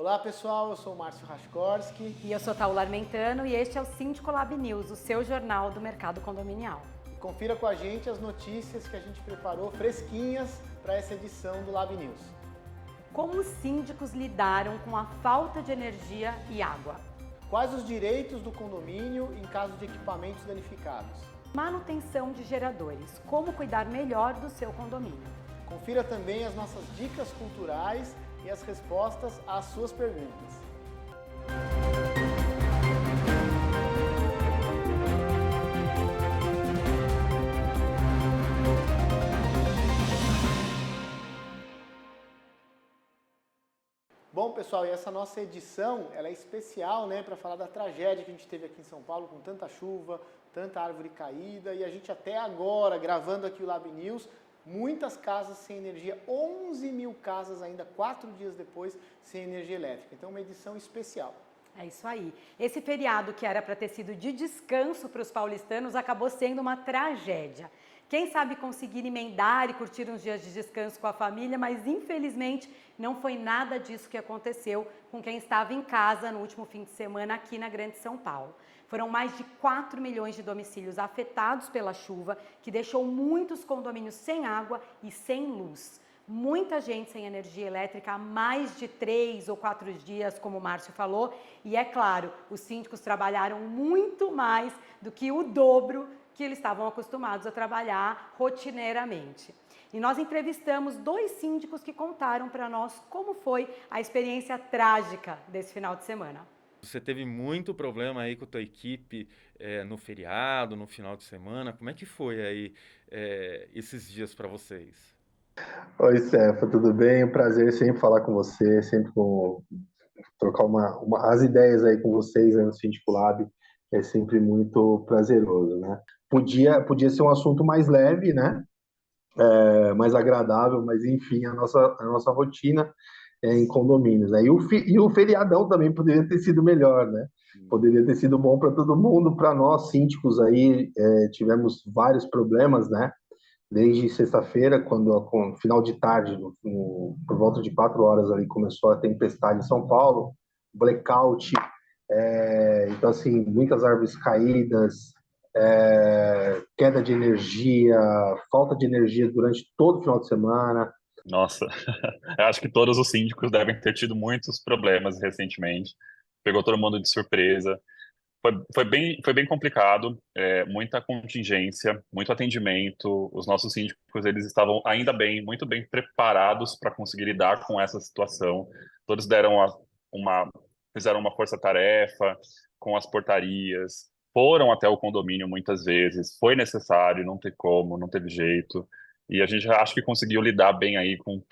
Olá pessoal, eu sou o Márcio Rashkorski. E eu sou Taula Armentano e este é o Síndico Lab News, o seu jornal do mercado condominial. Confira com a gente as notícias que a gente preparou fresquinhas para essa edição do Lab News. Como os síndicos lidaram com a falta de energia e água? Quais os direitos do condomínio em caso de equipamentos danificados? Manutenção de geradores, como cuidar melhor do seu condomínio. Confira também as nossas dicas culturais e as respostas às suas perguntas. Bom, pessoal, e essa nossa edição ela é especial, né, para falar da tragédia que a gente teve aqui em São Paulo, com tanta chuva, tanta árvore caída, e a gente até agora, gravando aqui o Lab News, muitas casas sem energia, 11 mil casas ainda 4 dias depois sem energia elétrica. Então, uma edição especial. É isso aí. Esse feriado que era para ter sido de descanso para os paulistanos acabou sendo uma tragédia. Quem sabe conseguir emendar e curtir uns dias de descanso com a família, mas infelizmente não foi nada disso que aconteceu com quem estava em casa no último fim de semana aqui na Grande São Paulo. Foram mais de 4 milhões de domicílios afetados pela chuva, que deixou muitos condomínios sem água e sem luz. Muita gente sem energia elétrica há mais de 3 ou 4 dias, como o Márcio falou, e é claro, os síndicos trabalharam muito mais do que o dobro que eles estavam acostumados a trabalhar rotineiramente. E nós entrevistamos 2 síndicos que contaram para nós como foi a experiência trágica desse final de semana. Você teve muito problema aí com a tua equipe no feriado, no final de semana. Como é que foi aí esses dias para vocês? Oi, Cefa, tudo bem? Um prazer sempre falar com você, sempre trocar as ideias aí com vocês aí no Síndico Lab. É sempre muito prazeroso, né? Podia ser um assunto mais leve, né? Mais agradável, mas enfim, a nossa rotina é em condomínios, né? E o feriadão também poderia ter sido melhor, né? Poderia ter sido bom para todo mundo, para nós síndicos aí tivemos vários problemas, né? Desde sexta-feira, com final de tarde, por volta de 4 horas ali, começou a tempestade em São Paulo, blackout, então assim, muitas árvores caídas, queda de energia, falta de energia durante todo o final de semana. Nossa, eu acho que todos os síndicos devem ter tido muitos problemas recentemente. Pegou todo mundo de surpresa. Foi bem complicado, muita contingência, muito atendimento. Os nossos síndicos, eles estavam ainda bem, muito bem preparados para conseguir lidar com essa situação. Todos fizeram uma força-tarefa com as portarias, foram até o condomínio muitas vezes, foi necessário, não tem como, não teve jeito. E a gente acho que conseguiu lidar bem aí com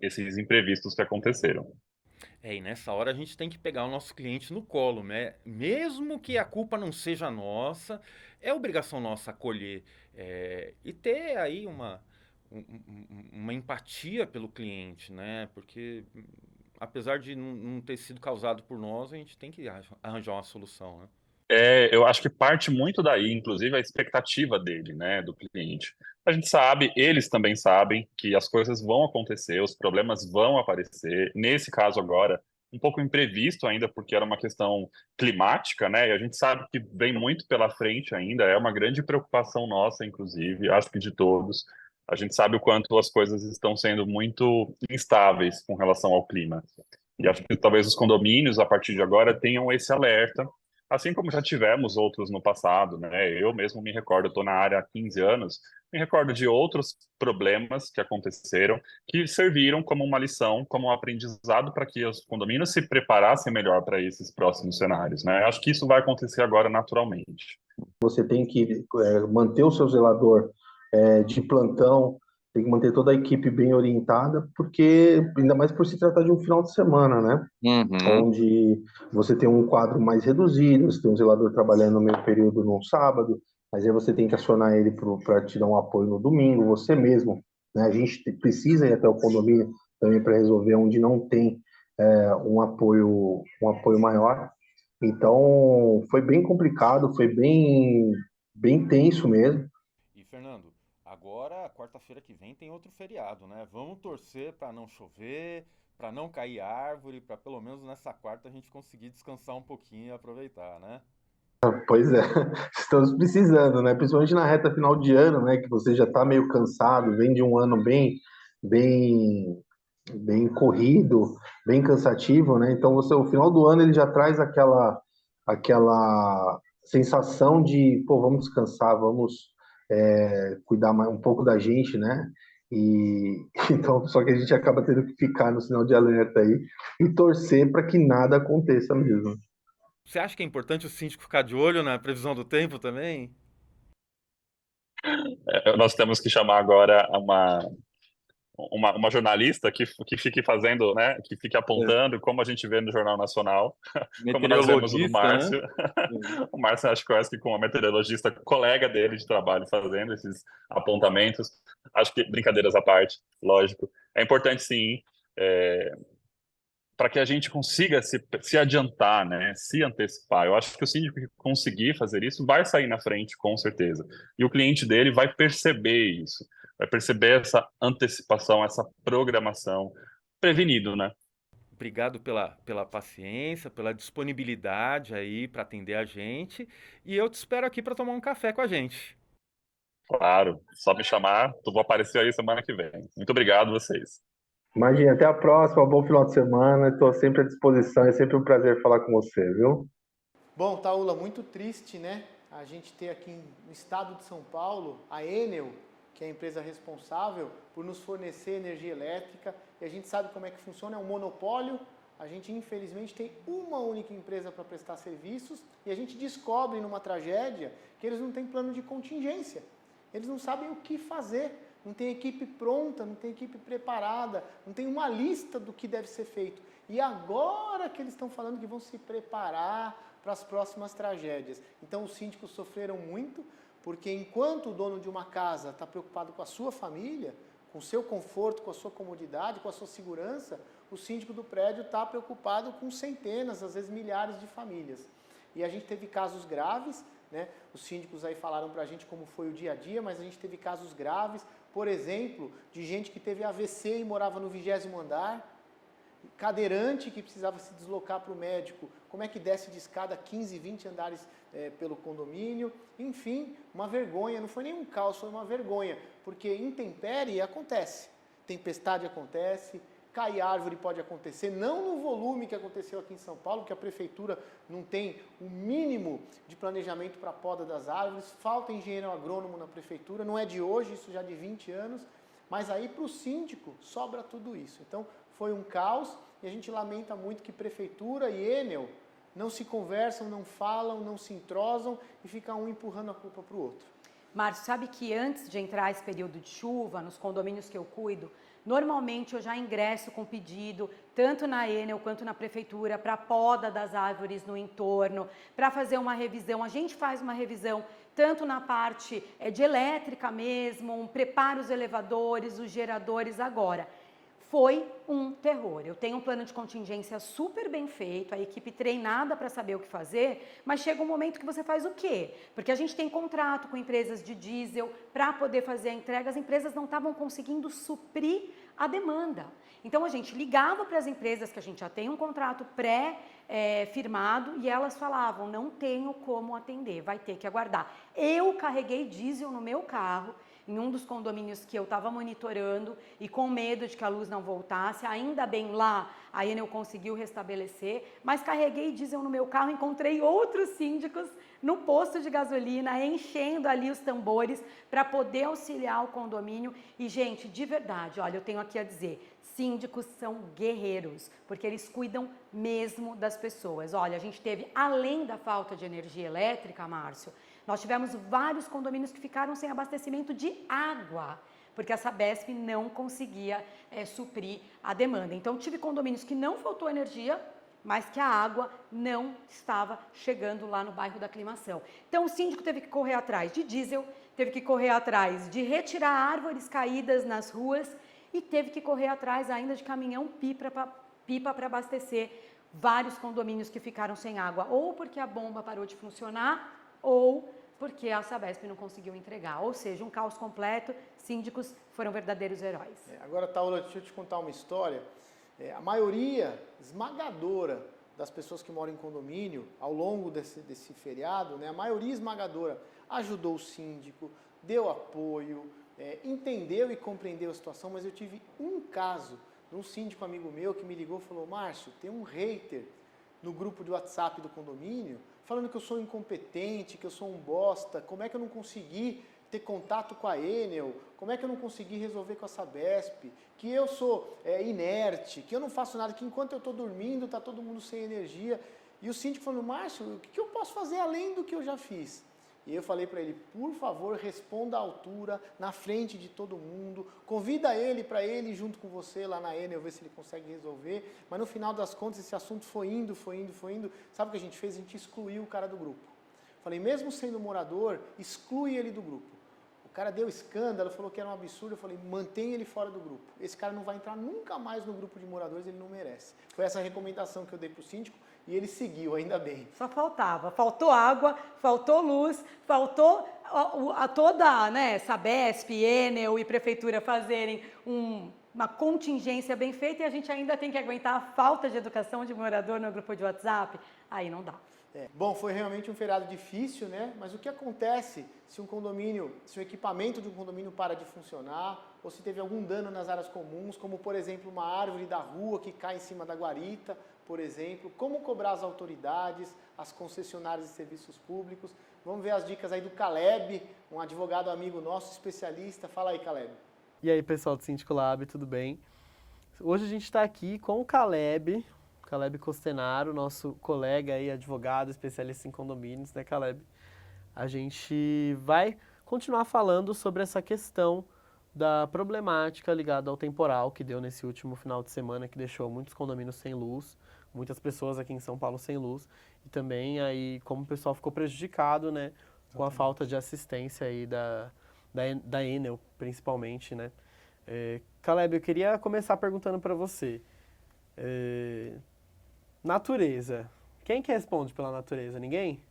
esses imprevistos que aconteceram. E nessa hora a gente tem que pegar o nosso cliente no colo, né? Mesmo que a culpa não seja nossa, é obrigação nossa acolher e ter aí uma empatia pelo cliente, né? Porque apesar de não ter sido causado por nós, a gente tem que arranjar uma solução, né? Eu acho que parte muito daí, inclusive, a expectativa dele, né, do cliente. A gente sabe, eles também sabem que as coisas vão acontecer, os problemas vão aparecer. Nesse caso agora, um pouco imprevisto ainda, porque era uma questão climática, né, e a gente sabe que vem muito pela frente ainda, é uma grande preocupação nossa, inclusive, acho que de todos. A gente sabe o quanto as coisas estão sendo muito instáveis com relação ao clima. E acho que talvez os condomínios, a partir de agora, tenham esse alerta, assim como já tivemos outros no passado, né? Eu mesmo me recordo, estou na área há 15 anos, me recordo de outros problemas que aconteceram, que serviram como uma lição, como um aprendizado para que os condomínios se preparassem melhor para esses próximos cenários, né? Acho que isso vai acontecer agora naturalmente. Você tem que manter o seu zelador de plantão, tem que manter toda a equipe bem orientada, porque ainda mais por se tratar de um final de semana, né? Onde você tem um quadro mais reduzido, você tem um zelador trabalhando no meio período no sábado, mas aí você tem que acionar ele para te dar um apoio no domingo, você mesmo, né? A gente precisa ir até o condomínio também para resolver onde não tem um apoio maior. Então, foi bem complicado, foi bem tenso mesmo. E Fernando, agora quarta-feira que vem tem outro feriado, né? Vamos torcer para não chover, para não cair árvore, para pelo menos nessa quarta a gente conseguir descansar um pouquinho e aproveitar, né? Pois é, estamos precisando, né? Principalmente na reta final de ano, né? Que você já está meio cansado, vem de um ano bem, bem corrido, bem cansativo, né? Então o final do ano ele já traz aquela sensação de, pô, vamos descansar, vamos cuidar mais, um pouco da gente, né? E então só que a gente acaba tendo que ficar no sinal de alerta aí e torcer para que nada aconteça mesmo. Você acha que é importante o síndico ficar de olho na previsão do tempo também? Nós temos que chamar agora uma jornalista que fique fazendo, né, que fique É. apontando, como a gente vê no Jornal Nacional, como nós vemos o do Meteorologista, né? Márcio. O Márcio, acho que conhece que com uma meteorologista, colega dele de trabalho, fazendo esses apontamentos. Acho que, brincadeiras à parte, lógico. É importante, sim, para que a gente consiga se adiantar, né, se antecipar. Eu acho que o síndico que conseguir fazer isso vai sair na frente, com certeza. E o cliente dele vai perceber isso, vai perceber essa antecipação, essa programação, prevenido, né? Obrigado pela paciência, pela disponibilidade aí para atender a gente. E eu te espero aqui para tomar um café com a gente. Claro, só me chamar, tu vou aparecer aí semana que vem. Muito obrigado vocês. Imagina, até a próxima, bom final de semana. Estou sempre à disposição, é sempre um prazer falar com você, viu? Bom, Taula, muito triste, né? A gente ter aqui no estado de São Paulo a Enel, que é a empresa responsável por nos fornecer energia elétrica. E a gente sabe como é que funciona, é um monopólio. A gente, infelizmente, tem uma única empresa para prestar serviços e a gente descobre numa tragédia que eles não têm plano de contingência. Eles não sabem o que fazer, não tem equipe pronta, não tem equipe preparada, não tem uma lista do que deve ser feito. E agora que eles estão falando que vão se preparar para as próximas tragédias. Então os síndicos sofreram muito, porque enquanto o dono de uma casa está preocupado com a sua família, com o seu conforto, com a sua comodidade, com a sua segurança, o síndico do prédio está preocupado com centenas, às vezes milhares de famílias. E a gente teve casos graves, né? Os síndicos aí falaram para a gente como foi o dia a dia, mas a gente teve casos graves, por exemplo, de gente que teve AVC e morava no 20º andar, cadeirante que precisava se deslocar para o médico, como é que desce de escada 15, 20 andares pelo condomínio, enfim, uma vergonha, não foi nem um caos, foi uma vergonha, porque intempérie acontece, tempestade acontece, cair árvore pode acontecer, não no volume que aconteceu aqui em São Paulo, que a prefeitura não tem o mínimo de planejamento para a poda das árvores, falta engenheiro agrônomo na prefeitura, não é de hoje, isso já de 20 anos, mas aí para o síndico sobra tudo isso. Então foi um caos e a gente lamenta muito que prefeitura e Enel não se conversam, não falam, não se entrosam e fica um empurrando a culpa para o outro. Márcio, sabe que antes de entrar esse período de chuva, nos condomínios que eu cuido, normalmente eu já ingresso com pedido, tanto na Enel quanto na prefeitura, para poda das árvores no entorno, para fazer uma revisão. A gente faz uma revisão tanto na parte de elétrica mesmo, prepara os elevadores, os geradores agora. Foi um terror. Eu tenho um plano de contingência super bem feito, a equipe treinada para saber o que fazer, mas chega um momento que você faz o quê? Porque a gente tem contrato com empresas de diesel para poder fazer a entrega, as empresas não estavam conseguindo suprir a demanda. Então a gente ligava para as empresas que a gente já tem um contrato pré-firmado e elas falavam, não tenho como atender, vai ter que aguardar. Eu carreguei diesel no meu carro, em um dos condomínios que eu estava monitorando e com medo de que a luz não voltasse, ainda bem lá a Enel conseguiu restabelecer, mas carreguei diesel no meu carro, encontrei outros síndicos no posto de gasolina, enchendo ali os tambores para poder auxiliar o condomínio. E gente, de verdade, olha, eu tenho aqui a dizer, síndicos são guerreiros, porque eles cuidam mesmo das pessoas. Olha, a gente teve, além da falta de energia elétrica, Márcio, nós tivemos vários condomínios que ficaram sem abastecimento de água, porque a Sabesp não conseguia suprir a demanda. Então, tive condomínios que não faltou energia, mas que a água não estava chegando lá no bairro da Aclimação. Então, o síndico teve que correr atrás de diesel, teve que correr atrás de retirar árvores caídas nas ruas e teve que correr atrás ainda de caminhão-pipa para abastecer vários condomínios que ficaram sem água, ou porque a bomba parou de funcionar, ou porque a Sabesp não conseguiu entregar. Ou seja, um caos completo, síndicos foram verdadeiros heróis. Agora, Taula, deixa eu te contar uma história. a maioria esmagadora das pessoas que moram em condomínio, ao longo desse feriado, né, a maioria esmagadora ajudou o síndico, deu apoio, entendeu e compreendeu a situação, mas eu tive um caso de um síndico amigo meu que me ligou e falou: Márcio, tem um hater no grupo de WhatsApp do condomínio falando que eu sou incompetente, que eu sou um bosta, como é que eu não consegui ter contato com a Enel, como é que eu não consegui resolver com a Sabesp, que eu sou inerte, que eu não faço nada, que enquanto eu estou dormindo está todo mundo sem energia. E o síndico falou: Márcio, o que eu posso fazer além do que eu já fiz? E eu falei para ele: por favor, responda à altura, na frente de todo mundo, convida ele para ele ir junto com você lá na Enel, ver se ele consegue resolver. Mas no final das contas esse assunto foi indo. Sabe o que a gente fez? A gente excluiu o cara do grupo. Falei: mesmo sendo morador, exclui ele do grupo. O cara deu escândalo, falou que era um absurdo. Eu falei: mantém ele fora do grupo. Esse cara não vai entrar nunca mais no grupo de moradores, ele não merece. Foi essa a recomendação que eu dei para o síndico e ele seguiu, ainda bem. Só faltava. Faltou água, faltou luz, faltou toda, né, Sabesp, Enel e Prefeitura fazerem uma contingência bem feita e a gente ainda tem que aguentar a falta de educação de morador no grupo de WhatsApp. Aí não dá. Bom, foi realmente um feriado difícil, né? Mas o que acontece se se o equipamento de um condomínio para de funcionar, ou se teve algum dano nas áreas comuns, como por exemplo uma árvore da rua que cai em cima da guarita, por exemplo, como cobrar as autoridades, as concessionárias de serviços públicos. Vamos ver as dicas aí do Caleb, um advogado amigo nosso, especialista. Fala aí, Caleb. E aí, pessoal do Síndico Lab, tudo bem? Hoje a gente está aqui com o Caleb Costenaro, nosso colega aí, advogado, especialista em condomínios, né, Caleb? A gente vai continuar falando sobre essa questão da problemática ligada ao temporal que deu nesse último final de semana, que deixou muitos condomínios sem luz, muitas pessoas aqui em São Paulo sem luz, e também aí como o pessoal ficou prejudicado, né, com a falta de assistência aí da Enel, principalmente, né. Caleb, eu queria começar perguntando para você, natureza. Quem que responde pela natureza? Ninguém?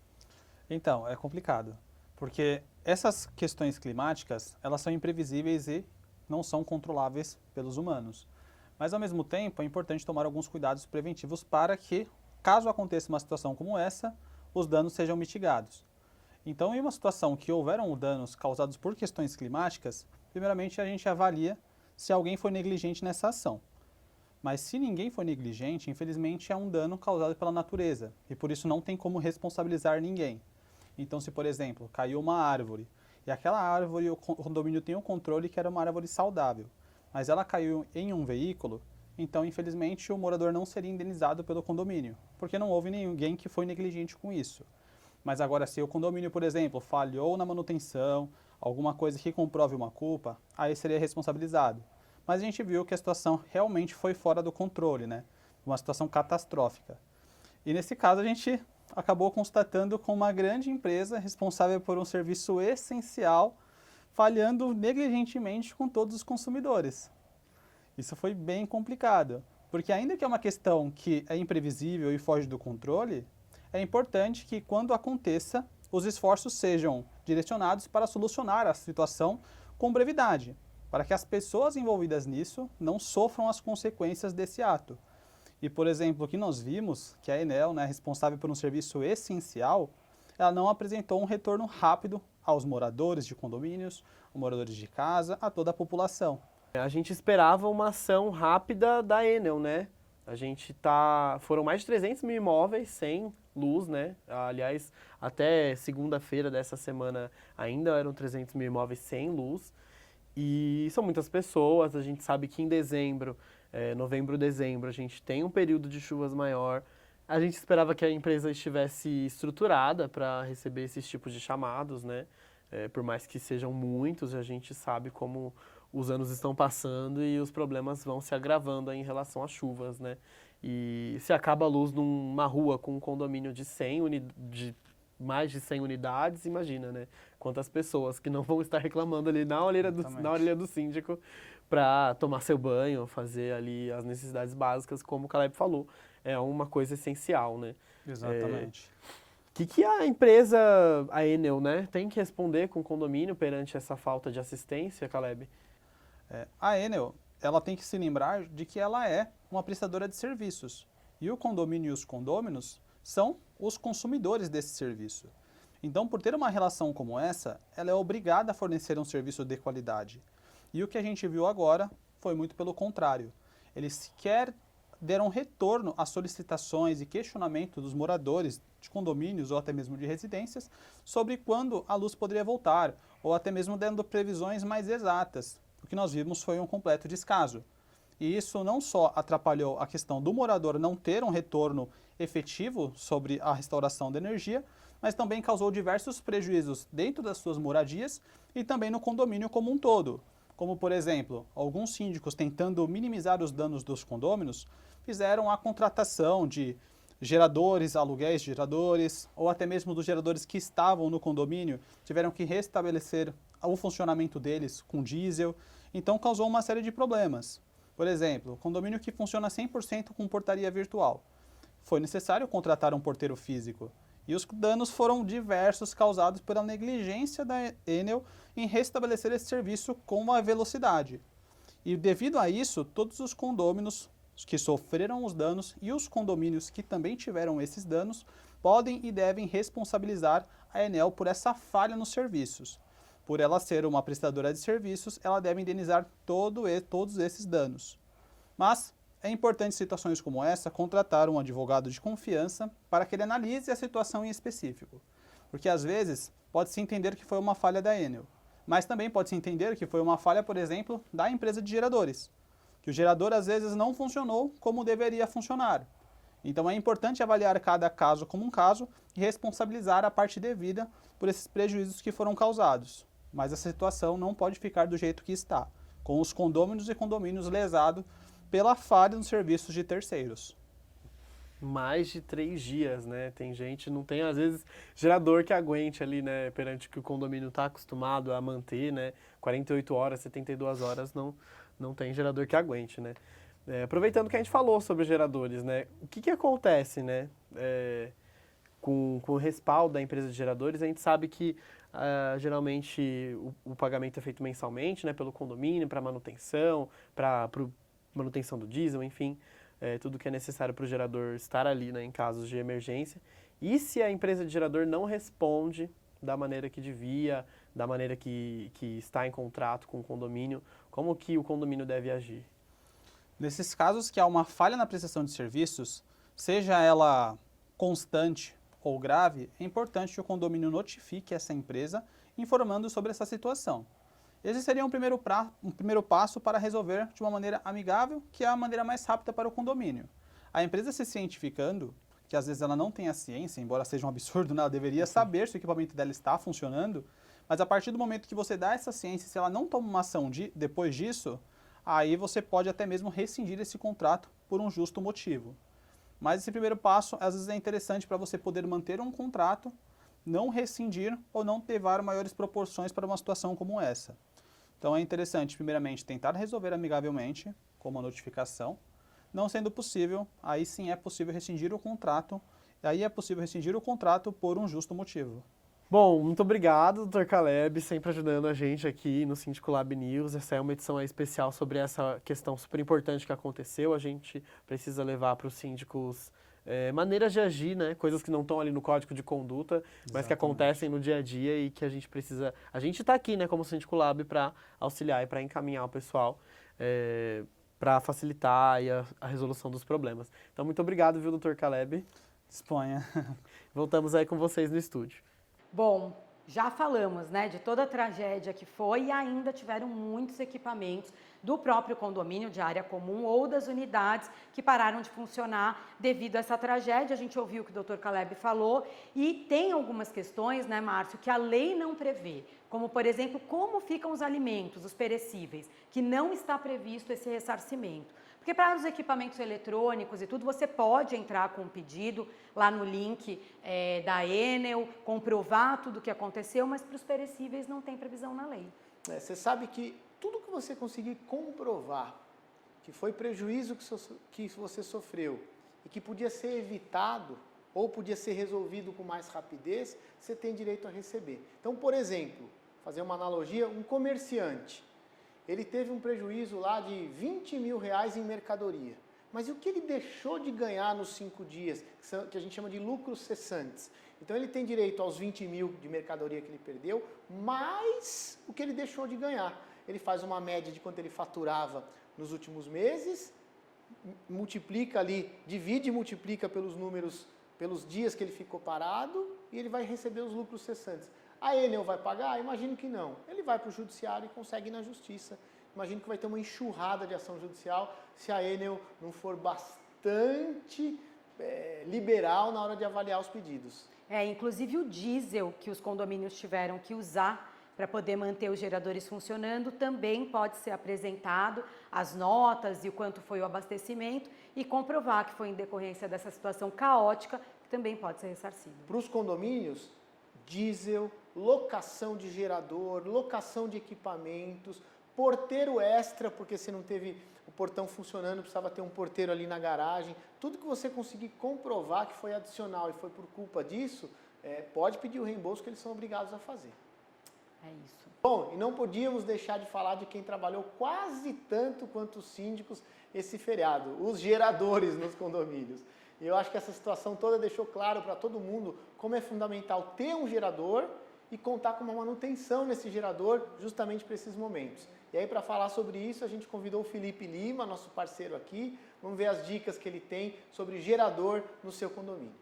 Então, é complicado, porque essas questões climáticas, elas são imprevisíveis e não são controláveis pelos humanos. Mas, ao mesmo tempo, é importante tomar alguns cuidados preventivos para que, caso aconteça uma situação como essa, os danos sejam mitigados. Então, em uma situação que houveram danos causados por questões climáticas, primeiramente a gente avalia se alguém foi negligente nessa ação. Mas se ninguém foi negligente, infelizmente é um dano causado pela natureza e por isso não tem como responsabilizar ninguém. Então, se por exemplo, caiu uma árvore e aquela árvore o condomínio tem um controle que era uma árvore saudável, mas ela caiu em um veículo, então infelizmente o morador não seria indenizado pelo condomínio, porque não houve ninguém que foi negligente com isso. Mas agora, se o condomínio, por exemplo, falhou na manutenção, alguma coisa que comprove uma culpa, aí seria responsabilizado. Mas a gente viu que a situação realmente foi fora do controle, né? Uma situação catastrófica. E nesse caso a gente acabou constatando com uma grande empresa responsável por um serviço essencial, falhando negligentemente com todos os consumidores. Isso foi bem complicado, porque ainda que é uma questão que é imprevisível e foge do controle, é importante que quando aconteça, os esforços sejam direcionados para solucionar a situação com brevidade, para que as pessoas envolvidas nisso não sofram as consequências desse ato. E, por exemplo, o que nós vimos, que a Enel, né, responsável por um serviço essencial, ela não apresentou um retorno rápido aos moradores de condomínios, aos moradores de casa, a toda a população. A gente esperava uma ação rápida da Enel, né? Foram mais de 300 mil imóveis sem luz, né? Aliás, até segunda-feira dessa semana ainda eram 300 mil imóveis sem luz. E são muitas pessoas, a gente sabe que em novembro, dezembro, a gente tem um período de chuvas maior. A gente esperava que a empresa estivesse estruturada para receber esses tipos de chamados, né? Por mais que sejam muitos, a gente sabe como os anos estão passando e os problemas vão se agravando aí em relação às chuvas, né? E se acaba a luz numa rua com um condomínio de mais de 100 unidades, imagina, né? Quantas pessoas que não vão estar reclamando ali na orelha do síndico para tomar seu banho, fazer ali as necessidades básicas, como o Caleb falou. É uma coisa essencial, né? Exatamente. O que a empresa, a Enel, né, tem que responder com o condomínio perante essa falta de assistência, Caleb? A Enel, ela tem que se lembrar de que ela é uma prestadora de serviços. E o condomínio e os condôminos são os consumidores desse serviço. Então, por ter uma relação como essa, ela é obrigada a fornecer um serviço de qualidade. E o que a gente viu agora foi muito pelo contrário. Eles sequer deram retorno às solicitações e questionamento dos moradores de condomínios ou até mesmo de residências sobre quando a luz poderia voltar, ou até mesmo dando previsões mais exatas. O que nós vimos foi um completo descaso. E isso não só atrapalhou a questão do morador não ter um retorno efetivo sobre a restauração da energia, mas também causou diversos prejuízos dentro das suas moradias e também no condomínio como um todo. Como, por exemplo, alguns síndicos tentando minimizar os danos dos condôminos fizeram a contratação de geradores, aluguéis de geradores, ou até mesmo dos geradores que estavam no condomínio, tiveram que restabelecer o funcionamento deles com diesel, então causou uma série de problemas. Por exemplo, condomínio que funciona 100% com portaria virtual. Foi necessário contratar um porteiro físico. E os danos foram diversos, causados pela negligência da Enel em restabelecer esse serviço com uma velocidade. E devido a isso, todos os condôminos que sofreram os danos e os condomínios que também tiveram esses danos podem e devem responsabilizar a Enel por essa falha nos serviços. Por ela ser uma prestadora de serviços, ela deve indenizar todos esses danos. Mas é importante, em situações como essa, contratar um advogado de confiança para que ele analise a situação em específico. Porque, às vezes, pode-se entender que foi uma falha da Enel, mas também pode-se entender que foi uma falha, por exemplo, da empresa de geradores, que o gerador, às vezes, não funcionou como deveria funcionar. Então, é importante avaliar cada caso como um caso e responsabilizar a parte devida por esses prejuízos que foram causados. Mas a situação não pode ficar do jeito que está, com os condôminos e condomínios lesados pela falha nos serviços de terceiros. Mais de 3 dias, né? Tem gente, não tem às vezes gerador que aguente ali, né? Perante que o condomínio está acostumado a manter, né? 48 horas, 72 horas, não tem gerador que aguente, né? Aproveitando que a gente falou sobre geradores, né? O que acontece, né? Com o respaldo da empresa de geradores, a gente sabe que geralmente o pagamento é feito mensalmente, né? Pelo condomínio, para manutenção, para manutenção do diesel, enfim, tudo que é necessário para o gerador estar ali, né, em casos de emergência. E se a empresa de gerador não responde da maneira que devia, da maneira que está em contrato com o condomínio, como que o condomínio deve agir? Nesses casos que há uma falha na prestação de serviços, seja ela constante ou grave, é importante que o condomínio notifique essa empresa informando sobre essa situação. Esse seria um primeiro passo para resolver de uma maneira amigável, que é a maneira mais rápida para o condomínio. A empresa se cientificando, que às vezes ela não tem a ciência, embora seja um absurdo, né? Ela deveria saber se o equipamento dela está funcionando, mas a partir do momento que você dá essa ciência, se ela não toma uma ação depois disso, aí você pode até mesmo rescindir esse contrato por um justo motivo. Mas esse primeiro passo, às vezes, é interessante para você poder manter um contrato, não rescindir ou não levar maiores proporções para uma situação como essa. Então é interessante, primeiramente, tentar resolver amigavelmente, com uma notificação. Não sendo possível, aí sim é possível rescindir o contrato, e aí é possível rescindir o contrato por um justo motivo. Bom, muito obrigado, Dr. Caleb, sempre ajudando a gente aqui no Síndico Lab News. Essa é uma edição especial sobre essa questão super importante que aconteceu. A gente precisa levar para os síndicos maneiras de agir, né? Coisas que não estão ali no código de conduta, mas que acontecem no dia a dia e que a gente precisa... A gente está aqui, né, como Síndico Lab, para auxiliar e para encaminhar o pessoal para facilitar a resolução dos problemas. Então, muito obrigado, viu, Dr. Caleb? Disponha. Voltamos aí com vocês no estúdio. Bom, já falamos, né, de toda a tragédia que foi e ainda tiveram muitos equipamentos do próprio condomínio de área comum ou das unidades que pararam de funcionar devido a essa tragédia. A gente ouviu o que o Dr. Caleb falou e tem algumas questões, né, Márcio, que a lei não prevê, como, por exemplo, como ficam os alimentos, os perecíveis, que não está previsto esse ressarcimento. Porque para os equipamentos eletrônicos e tudo, você pode entrar com um pedido lá no link da Enel, comprovar tudo o que aconteceu, mas para os perecíveis não tem previsão na lei. Você sabe que tudo que você conseguir comprovar que foi prejuízo que você sofreu e que podia ser evitado ou podia ser resolvido com mais rapidez, você tem direito a receber. Então, por exemplo, fazer uma analogia, um comerciante, ele teve um prejuízo lá de R$20 mil em mercadoria. Mas e o que ele deixou de ganhar nos 5 dias, que a gente chama de lucros cessantes? Então ele tem direito aos 20 mil de mercadoria que ele perdeu, mais o que ele deixou de ganhar. Ele faz uma média de quanto ele faturava nos últimos meses, multiplica ali, divide e multiplica pelos números, pelos dias que ele ficou parado, e ele vai receber os lucros cessantes. A Enel vai pagar? Imagino que não. Ele vai para o judiciário e consegue ir na justiça. Imagino que vai ter uma enxurrada de ação judicial se a Enel não for bastante liberal na hora de avaliar os pedidos. Inclusive o diesel que os condomínios tiveram que usar para poder manter os geradores funcionando também pode ser apresentado, as notas e o quanto foi o abastecimento, e comprovar que foi em decorrência dessa situação caótica, que também pode ser ressarcido. Para os condomínios, diesel, locação de gerador, locação de equipamentos, porteiro extra, porque você não teve o portão funcionando, precisava ter um porteiro ali na garagem. Tudo que você conseguir comprovar que foi adicional e foi por culpa disso, pode pedir o reembolso que eles são obrigados a fazer. É isso. Bom, e não podíamos deixar de falar de quem trabalhou quase tanto quanto os síndicos esse feriado, os geradores nos condomínios. E eu acho que essa situação toda deixou claro para todo mundo como é fundamental ter um gerador e contar com uma manutenção nesse gerador justamente para esses momentos. E aí, para falar sobre isso, a gente convidou o Felipe Lima, nosso parceiro aqui. Vamos ver as dicas que ele tem sobre gerador no seu condomínio.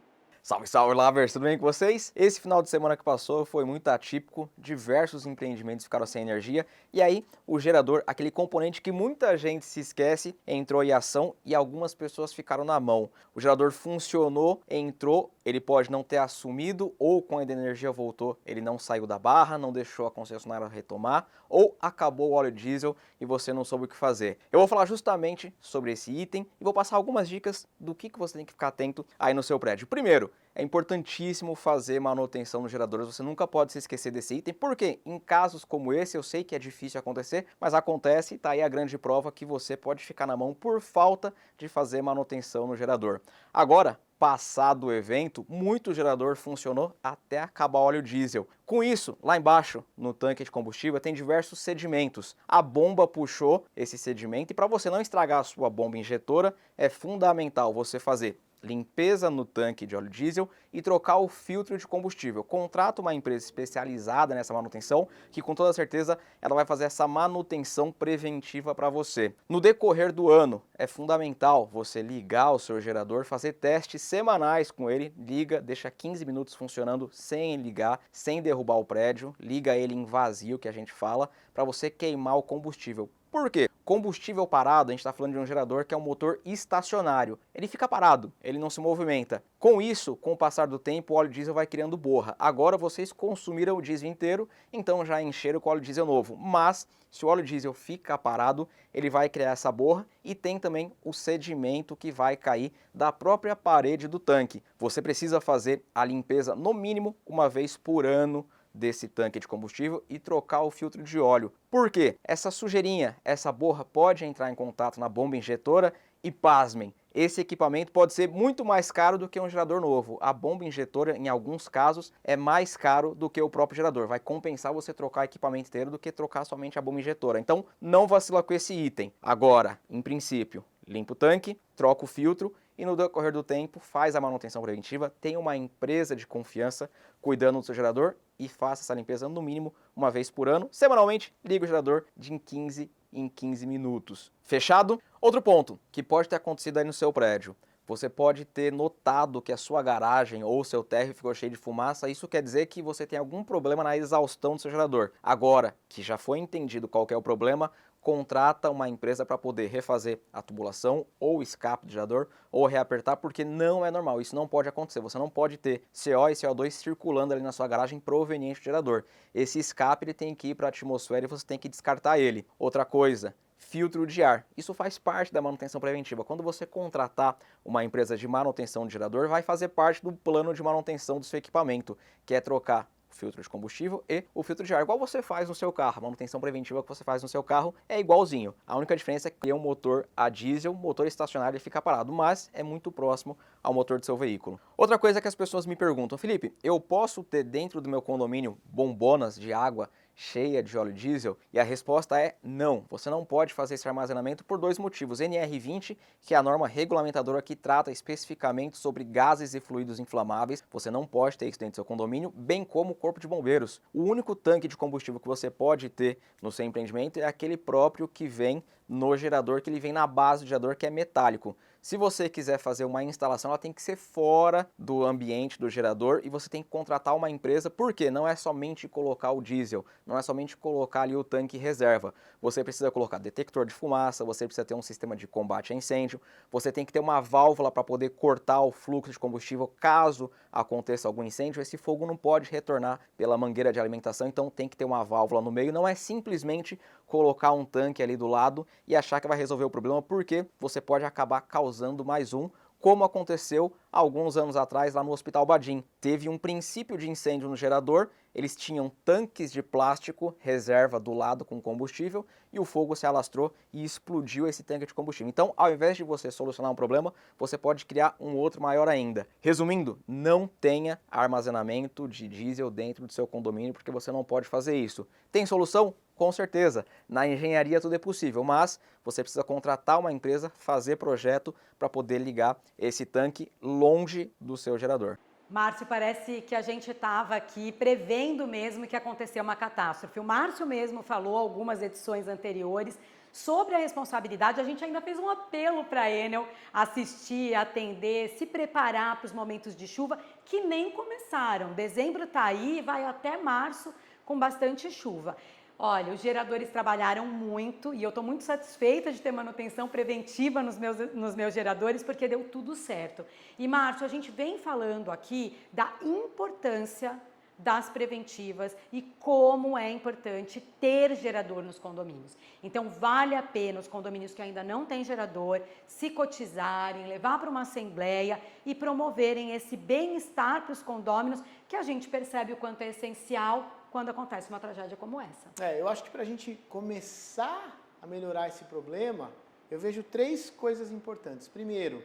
Salve, salve, Lavers, tudo bem com vocês? Esse final de semana que passou foi muito atípico, diversos empreendimentos ficaram sem energia e aí o gerador, aquele componente que muita gente se esquece, entrou em ação e algumas pessoas ficaram na mão. O gerador funcionou, entrou, ele pode não ter assumido ou quando a energia voltou ele não saiu da barra, não deixou a concessionária retomar ou acabou o óleo diesel e você não soube o que fazer. Eu vou falar justamente sobre esse item e vou passar algumas dicas do que você tem que ficar atento aí no seu prédio. Primeiro, é importantíssimo fazer manutenção nos geradores, você nunca pode se esquecer desse item, porque em casos como esse, eu sei que é difícil acontecer, mas acontece e tá aí a grande prova que você pode ficar na mão por falta de fazer manutenção no gerador. Agora, passado o evento, muito gerador funcionou até acabar o óleo diesel. Com isso, lá embaixo, no tanque de combustível, tem diversos sedimentos. A bomba puxou esse sedimento e para você não estragar a sua bomba injetora, é fundamental você fazer limpeza no tanque de óleo diesel e trocar o filtro de combustível. Contrata uma empresa especializada nessa manutenção, que com toda certeza ela vai fazer essa manutenção preventiva para você. No decorrer do ano, é fundamental você ligar o seu gerador, fazer testes semanais com ele, liga, deixa 15 minutos funcionando sem ligar, sem derrubar o prédio, liga ele em vazio, que a gente fala, para você queimar o combustível. Por quê? Combustível parado, a gente está falando de um gerador que é um motor estacionário. Ele fica parado, ele não se movimenta. Com isso, com o passar do tempo, o óleo diesel vai criando borra. Agora vocês consumiram o diesel inteiro, então já encheram com óleo diesel novo. Mas, se o óleo diesel fica parado, ele vai criar essa borra e tem também o sedimento que vai cair da própria parede do tanque. Você precisa fazer a limpeza no mínimo uma vez por ano desse tanque de combustível e trocar o filtro de óleo. Por quê? Essa sujeirinha, essa borra pode entrar em contato na bomba injetora e, pasmem, esse equipamento pode ser muito mais caro do que um gerador novo. A bomba injetora, em alguns casos, é mais caro do que o próprio gerador. Vai compensar você trocar o equipamento inteiro do que trocar somente a bomba injetora. Então, não vacila com esse item. Agora, em princípio, limpa o tanque, troca o filtro e no decorrer do tempo faz a manutenção preventiva, tem uma empresa de confiança cuidando do seu gerador e faça essa limpeza no mínimo uma vez por ano. Semanalmente, liga o gerador de 15 em 15 minutos. Fechado? Outro ponto que pode ter acontecido aí no seu prédio. Você pode ter notado que a sua garagem ou seu térreo ficou cheio de fumaça. Isso quer dizer que você tem algum problema na exaustão do seu gerador. Agora que já foi entendido qual que é o problema, contrata uma empresa para poder refazer a tubulação ou o escape do gerador ou reapertar, porque não é normal, isso não pode acontecer. Você não pode ter CO e CO2 circulando ali na sua garagem proveniente do gerador. Esse escape ele tem que ir para a atmosfera e você tem que descartar ele. Outra coisa, filtro de ar. Isso faz parte da manutenção preventiva. Quando você contratar uma empresa de manutenção de gerador, vai fazer parte do plano de manutenção do seu equipamento, que é trocar filtro de combustível e o filtro de ar, igual você faz no seu carro. A manutenção preventiva que você faz no seu carro é igualzinho. A única diferença é que é um motor a diesel, motor estacionário, ele fica parado, mas é muito próximo ao motor do seu veículo. Outra coisa que as pessoas me perguntam, Felipe, eu posso ter dentro do meu condomínio bombonas de água cheia de óleo diesel? E a resposta é não. Você não pode fazer esse armazenamento por 2 motivos. NR20, que é a norma regulamentadora que trata especificamente sobre gases e fluidos inflamáveis, você não pode ter isso dentro do seu condomínio, bem como o corpo de bombeiros. O único tanque de combustível que você pode ter no seu empreendimento é aquele próprio que vem no gerador, que ele vem na base do gerador, que é metálico. Se você quiser fazer uma instalação, ela tem que ser fora do ambiente do gerador e você tem que contratar uma empresa, porque não é somente colocar o diesel, não é somente colocar ali o tanque reserva. Você precisa colocar detector de fumaça, você precisa ter um sistema de combate a incêndio, você tem que ter uma válvula para poder cortar o fluxo de combustível caso aconteça algum incêndio. Esse fogo não pode retornar pela mangueira de alimentação, então tem que ter uma válvula no meio. Não é simplesmente colocar um tanque ali do lado e achar que vai resolver o problema, porque você pode acabar causando mais um, como aconteceu alguns anos atrás lá no Hospital Badim. Teve um princípio de incêndio no gerador, eles tinham tanques de plástico reserva do lado com combustível e o fogo se alastrou e explodiu esse tanque de combustível. Então, ao invés de você solucionar um problema, você pode criar um outro maior ainda. Resumindo, não tenha armazenamento de diesel dentro do seu condomínio, porque você não pode fazer isso. Tem solução? Com certeza, na engenharia tudo é possível, mas você precisa contratar uma empresa, fazer projeto para poder ligar esse tanque longe do seu gerador. Márcio, parece que a gente estava aqui prevendo mesmo que aconteceu uma catástrofe. O Márcio mesmo falou algumas edições anteriores sobre a responsabilidade. A gente ainda fez um apelo para a Enel assistir, atender, se preparar para os momentos de chuva que nem começaram. Dezembro está aí e vai até março com bastante chuva. Olha, os geradores trabalharam muito e eu estou muito satisfeita de ter manutenção preventiva nos meus geradores, porque deu tudo certo. E, Márcio, a gente vem falando aqui da importância das preventivas e como é importante ter gerador nos condomínios. Então, vale a pena os condomínios que ainda não têm gerador se cotizarem, levar para uma assembleia e promoverem esse bem-estar para os condôminos, que a gente percebe o quanto é essencial quando acontece uma tragédia como essa. Eu acho que para a gente começar a melhorar esse problema, eu vejo 3 coisas importantes. Primeiro,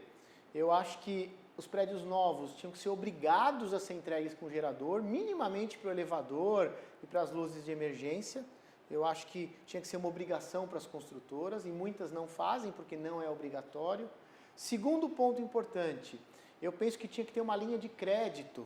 eu acho que os prédios novos tinham que ser obrigados a ser entregues com gerador, minimamente para o elevador e para as luzes de emergência. Eu acho que tinha que ser uma obrigação para as construtoras e muitas não fazem porque não é obrigatório. Segundo ponto importante, eu penso que tinha que ter uma linha de crédito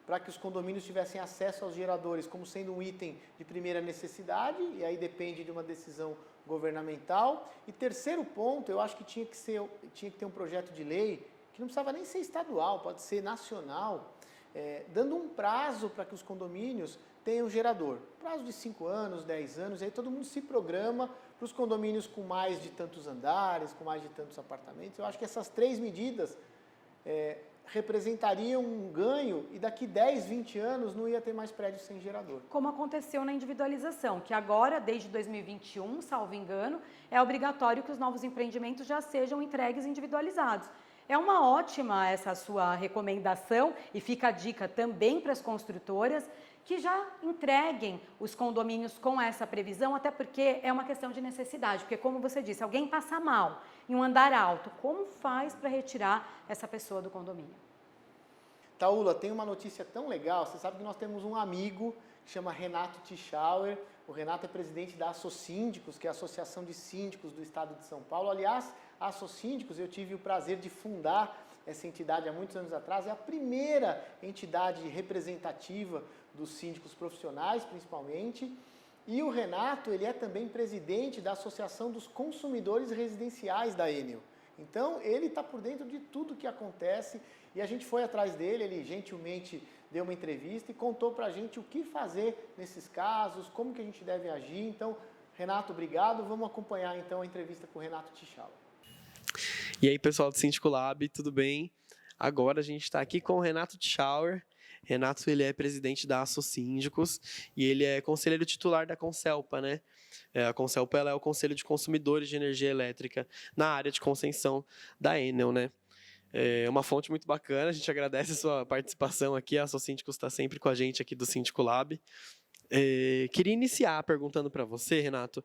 para que os condomínios tivessem acesso aos geradores como sendo um item de primeira necessidade, e aí depende de uma decisão governamental. E terceiro ponto, eu acho que tinha que ter um projeto de lei, que não precisava nem ser estadual, pode ser nacional, dando um prazo para que os condomínios tenham gerador. Prazo de 5 anos, 10 anos, e aí todo mundo se programa para os condomínios com mais de tantos andares, com mais de tantos apartamentos. Eu acho que essas 3 medidas representariam um ganho e daqui 10, 20 anos não ia ter mais prédios sem gerador. Como aconteceu na individualização, que agora, desde 2021, salvo engano, é obrigatório que os novos empreendimentos já sejam entregues individualizados. É uma ótima essa sua recomendação e fica a dica também para as construtoras que já entreguem os condomínios com essa previsão, até porque é uma questão de necessidade, porque como você disse, alguém passa mal em um andar alto, como faz para retirar essa pessoa do condomínio? Taula, tem uma notícia tão legal, você sabe que nós temos um amigo que chama Renato Tischauer. O Renato é presidente da Assosíndicos, que é a Associação de Síndicos do Estado de São Paulo. Aliás, a Assosíndicos, eu tive o prazer de fundar essa entidade há muitos anos atrás, é a primeira entidade representativa dos síndicos profissionais, principalmente. E o Renato, ele é também presidente da Associação dos Consumidores Residenciais da Enel. Então, ele está por dentro de tudo que acontece e a gente foi atrás dele, ele gentilmente deu uma entrevista e contou para a gente o que fazer nesses casos, como que a gente deve agir. Então, Renato, obrigado. Vamos acompanhar então a entrevista com o Renato Tischauer. E aí, pessoal do Síndico Lab, tudo bem? Agora a gente está aqui com o Renato Tischauer. Renato, ele é presidente da Assosíndicos e ele é conselheiro titular da Conselpa, né? A Conselpa, ela é o Conselho de Consumidores de Energia Elétrica na área de concessão da Enel, né? É uma fonte muito bacana, a gente agradece a sua participação aqui, a Assosíndicos está sempre com a gente aqui do Síndico Lab. Queria iniciar perguntando para você, Renato,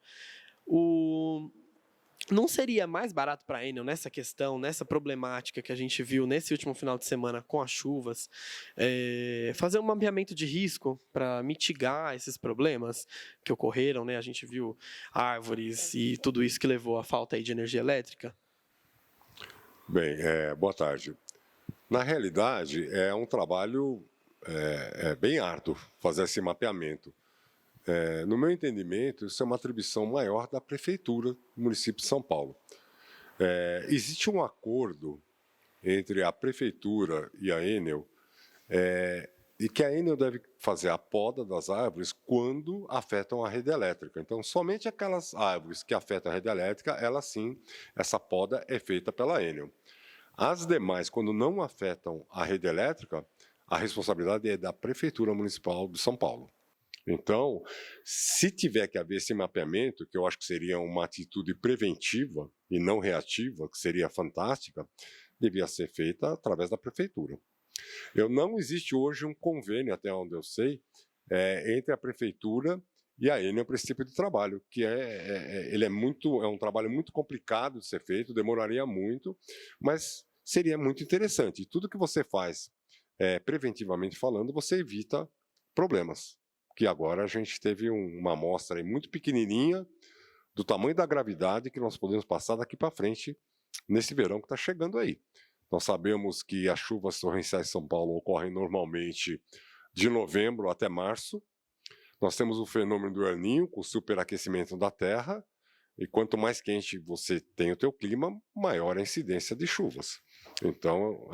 Não seria mais barato para a Enel nessa questão, nessa problemática que a gente viu nesse último final de semana com as chuvas, fazer um mapeamento de risco para mitigar esses problemas que ocorreram, né? A gente viu árvores e tudo isso que levou à falta aí de energia elétrica? Bem, boa tarde. Na realidade, é um trabalho bem árduo fazer esse mapeamento. No meu entendimento, isso é uma atribuição maior da Prefeitura do município de São Paulo. Existe um acordo entre a Prefeitura e a Enel, e que a Enel deve fazer a poda das árvores quando afetam a rede elétrica. Então, somente aquelas árvores que afetam a rede elétrica, essa poda é feita pela Enel. As demais, quando não afetam a rede elétrica, a responsabilidade é da Prefeitura Municipal de São Paulo. Então, se tiver que haver esse mapeamento, que eu acho que seria uma atitude preventiva e não reativa, que seria fantástica, devia ser feita através da Prefeitura. Não existe hoje um convênio, até onde eu sei, entre a Prefeitura e a Enel para esse tipo de trabalho, que ele é um trabalho muito complicado de ser feito, demoraria muito, mas seria muito interessante. E tudo que você faz, preventivamente falando, você evita problemas. Que agora a gente teve uma amostra aí muito pequenininha do tamanho da gravidade que nós podemos passar daqui para frente nesse verão que está chegando aí. Nós sabemos que as chuvas torrenciais em São Paulo ocorrem normalmente de novembro até março. Nós temos o fenômeno do El Niño, com o superaquecimento da Terra, e quanto mais quente você tem o teu clima, maior a incidência de chuvas. Então,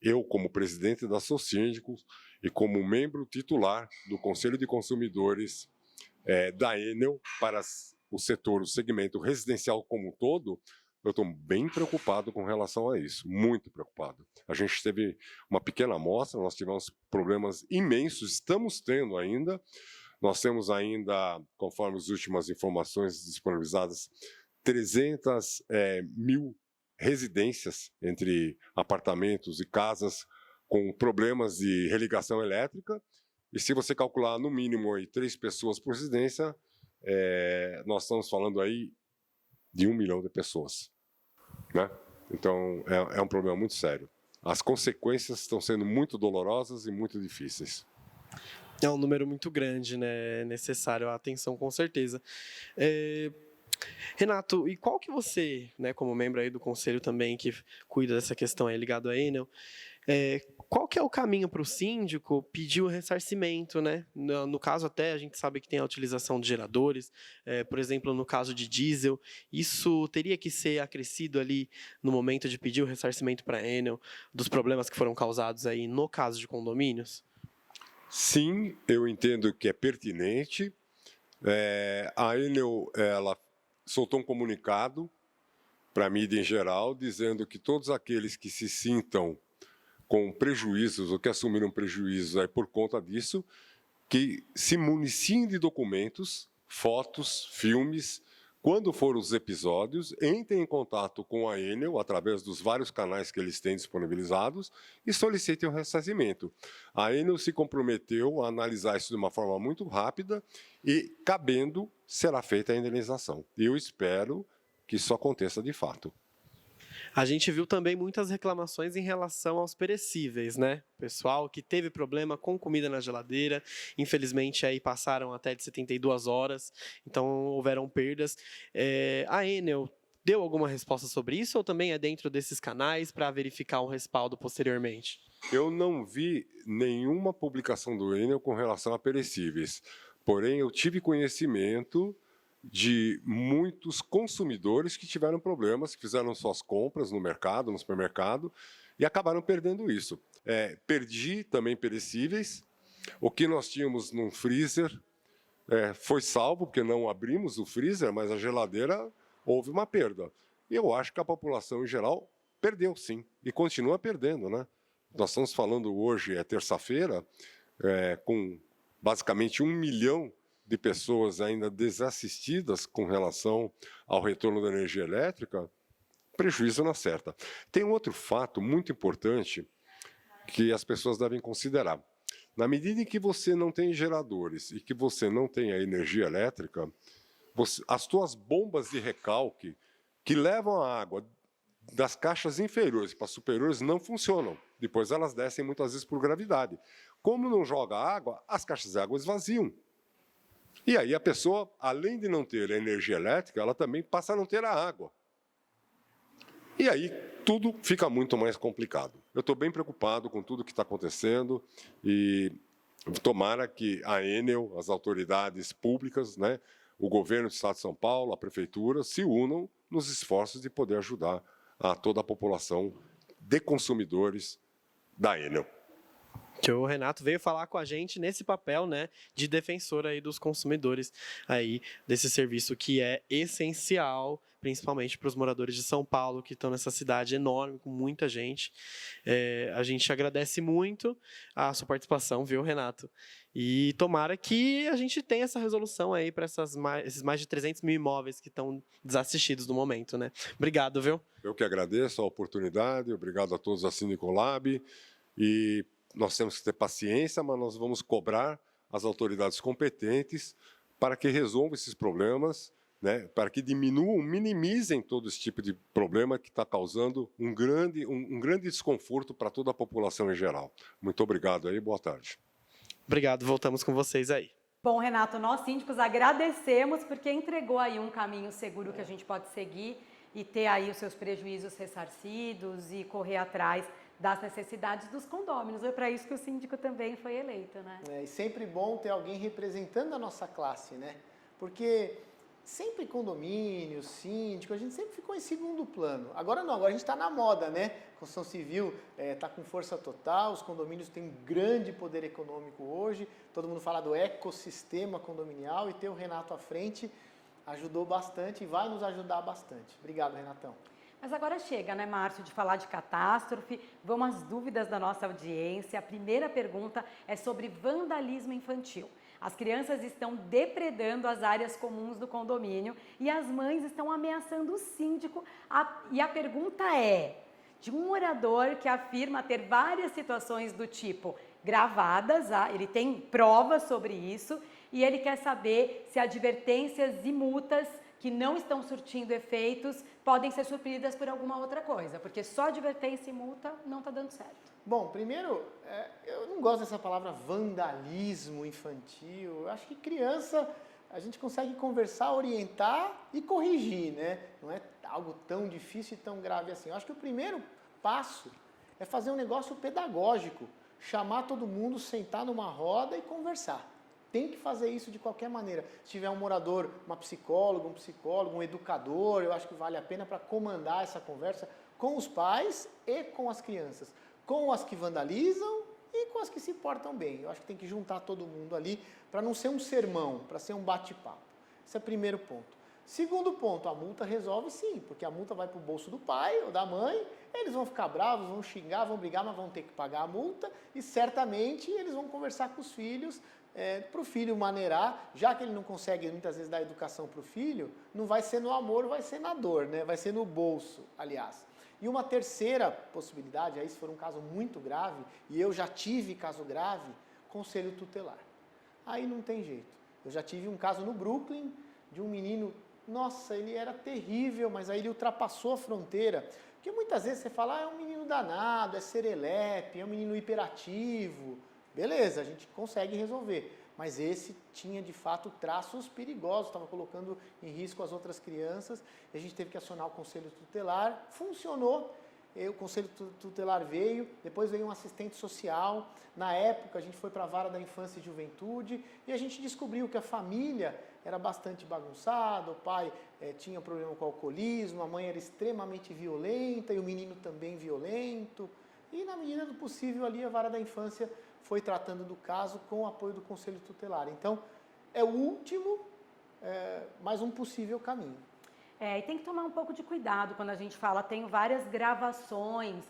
eu, como presidente da Sossíndicos e como membro titular do Conselho de Consumidores da Enel para o segmento residencial como um todo, eu estou bem preocupado com relação a isso, muito preocupado. A gente teve uma pequena amostra, nós tivemos problemas imensos, estamos tendo ainda. Nós temos ainda, conforme as últimas informações disponibilizadas, 300 mil residências entre apartamentos e casas com problemas de religação elétrica. E se você calcular no mínimo aí 3 pessoas por residência, nós estamos falando aí de 1 milhão de pessoas, né? Então é um problema muito sério. As consequências estão sendo muito dolorosas e muito difíceis. É um número muito grande, né? É necessário a atenção, com certeza. Renato, e qual que você, né, como membro aí do conselho também que cuida dessa questão aí ligado à Enel, qual que é o caminho para o síndico pedir o ressarcimento, né? No caso até a gente sabe que tem a utilização de geradores, por exemplo, no caso de diesel, isso teria que ser acrescido ali no momento de pedir o ressarcimento para a Enel dos problemas que foram causados aí no caso de condomínios? Sim, eu entendo que é pertinente. A Enel, ela soltou um comunicado para a mídia em geral, dizendo que todos aqueles que se sintam com prejuízos ou que assumiram prejuízos aí por conta disso, que se municiem de documentos, fotos, filmes, quando for os episódios, entrem em contato com a Enel, através dos vários canais que eles têm disponibilizados, e solicitem o ressarcimento. A Enel se comprometeu a analisar isso de uma forma muito rápida e, cabendo, será feita a indenização. Eu espero que isso aconteça de fato. A gente viu também muitas reclamações em relação aos perecíveis, né? Pessoal que teve problema com comida na geladeira, infelizmente aí passaram até de 72 horas, então houveram perdas. A Enel deu alguma resposta sobre isso ou também é dentro desses canais para verificar um respaldo posteriormente? Eu não vi nenhuma publicação do Enel com relação a perecíveis, porém eu tive conhecimento de muitos consumidores que tiveram problemas, que fizeram suas compras no mercado, no supermercado, e acabaram perdendo isso. Perdi também perecíveis. O que nós tínhamos num freezer foi salvo, porque não abrimos o freezer, mas a geladeira houve uma perda. E eu acho que a população em geral perdeu, sim, e continua perdendo, né? Nós estamos falando hoje, terça-feira, com basicamente 1 milhão de pessoas ainda desassistidas com relação ao retorno da energia elétrica, prejuízo na certa. Tem um outro fato muito importante que as pessoas devem considerar. Na medida em que você não tem geradores e que você não tem a energia elétrica, as suas bombas de recalque que levam a água das caixas inferiores para superiores não funcionam. Depois elas descem muitas vezes por gravidade. Como não joga água, as caixas de água esvaziam. E aí a pessoa, além de não ter energia elétrica, ela também passa a não ter a água. E aí tudo fica muito mais complicado. Eu estou bem preocupado com tudo que está acontecendo e tomara que a Enel, as autoridades públicas, né, o governo do Estado de São Paulo, a prefeitura, se unam nos esforços de poder ajudar a toda a população de consumidores da Enel. Que o Renato veio falar com a gente nesse papel, né, de defensor aí dos consumidores aí desse serviço que é essencial, principalmente para os moradores de São Paulo que estão nessa cidade enorme com muita gente. A gente agradece muito a sua participação, viu, Renato? E tomara que a gente tenha essa resolução aí para esses mais de 300 mil imóveis que estão desassistidos no momento, né? Obrigado, viu? Eu que agradeço a oportunidade, obrigado a todos da Sinicolab e nós temos que ter paciência, mas nós vamos cobrar as autoridades competentes para que resolvam esses problemas, né, para que diminuam, minimizem todo esse tipo de problema que está causando um grande desconforto para toda a população em geral. Muito obrigado aí, boa tarde. Obrigado, voltamos com vocês aí. Bom, Renato, nós síndicos agradecemos porque entregou aí um caminho seguro que a gente pode seguir e ter aí os seus prejuízos ressarcidos e correr atrás das necessidades dos condôminos. É para isso que o síndico também foi eleito, né? E sempre bom ter alguém representando a nossa classe, né? Porque sempre condomínio, síndico, a gente sempre ficou em segundo plano. Agora não, agora a gente está na moda, né? A construção civil está com força total, os condomínios têm um grande poder econômico hoje, todo mundo fala do ecossistema condominial e ter o Renato à frente ajudou bastante e vai nos ajudar bastante. Obrigado, Renatão. Mas agora chega, né, Márcio, de falar de catástrofe. Vamos às dúvidas da nossa audiência. A primeira pergunta é sobre vandalismo infantil. As crianças estão depredando as áreas comuns do condomínio e as mães estão ameaçando o síndico. E a pergunta é de um morador que afirma ter várias situações do tipo gravadas, ele tem provas sobre isso e ele quer saber se advertências e multas que não estão surtindo efeitos podem ser supridas por alguma outra coisa, porque só advertência e multa não está dando certo. Bom, primeiro, eu não gosto dessa palavra vandalismo infantil. Eu acho que criança a gente consegue conversar, orientar e corrigir, né? Não é algo tão difícil e tão grave assim. Eu acho que o primeiro passo é fazer um negócio pedagógico, chamar todo mundo, sentar numa roda e conversar. Tem que fazer isso de qualquer maneira. Se tiver um morador, uma psicóloga, um educador, eu acho que vale a pena para comandar essa conversa com os pais e com as crianças. Com as que vandalizam e com as que se portam bem. Eu acho que tem que juntar todo mundo ali para não ser um sermão, para ser um bate-papo. Esse é o primeiro ponto. Segundo ponto, a multa resolve sim, porque a multa vai para o bolso do pai ou da mãe, eles vão ficar bravos, vão xingar, vão brigar, mas vão ter que pagar a multa e certamente eles vão conversar com os filhos para o filho maneirar, já que ele não consegue muitas vezes dar educação para o filho, não vai ser no amor, vai ser na dor, né? Vai ser no bolso, aliás. E uma terceira possibilidade, aí se for um caso muito grave, e eu já tive caso grave, conselho tutelar. Aí não tem jeito. Eu já tive um caso no Brooklyn, de um menino, nossa, ele era terrível, mas aí ele ultrapassou a fronteira. Porque muitas vezes você fala, é um menino danado, é serelepe, é um menino hiperativo. Beleza, a gente consegue resolver. Mas esse tinha, de fato, traços perigosos, estava colocando em risco as outras crianças. E a gente teve que acionar o Conselho Tutelar. Funcionou. O Conselho Tutelar veio, depois veio um assistente social. Na época, a gente foi para a Vara da Infância e Juventude e a gente descobriu que a família era bastante bagunçada, o pai tinha problema com o alcoolismo, a mãe era extremamente violenta e o menino também violento. E, na medida do possível, ali a Vara da Infância foi tratando do caso com o apoio do Conselho Tutelar. Então, é o último, mais um possível caminho. E tem que tomar um pouco de cuidado quando a gente fala, tenho várias gravações.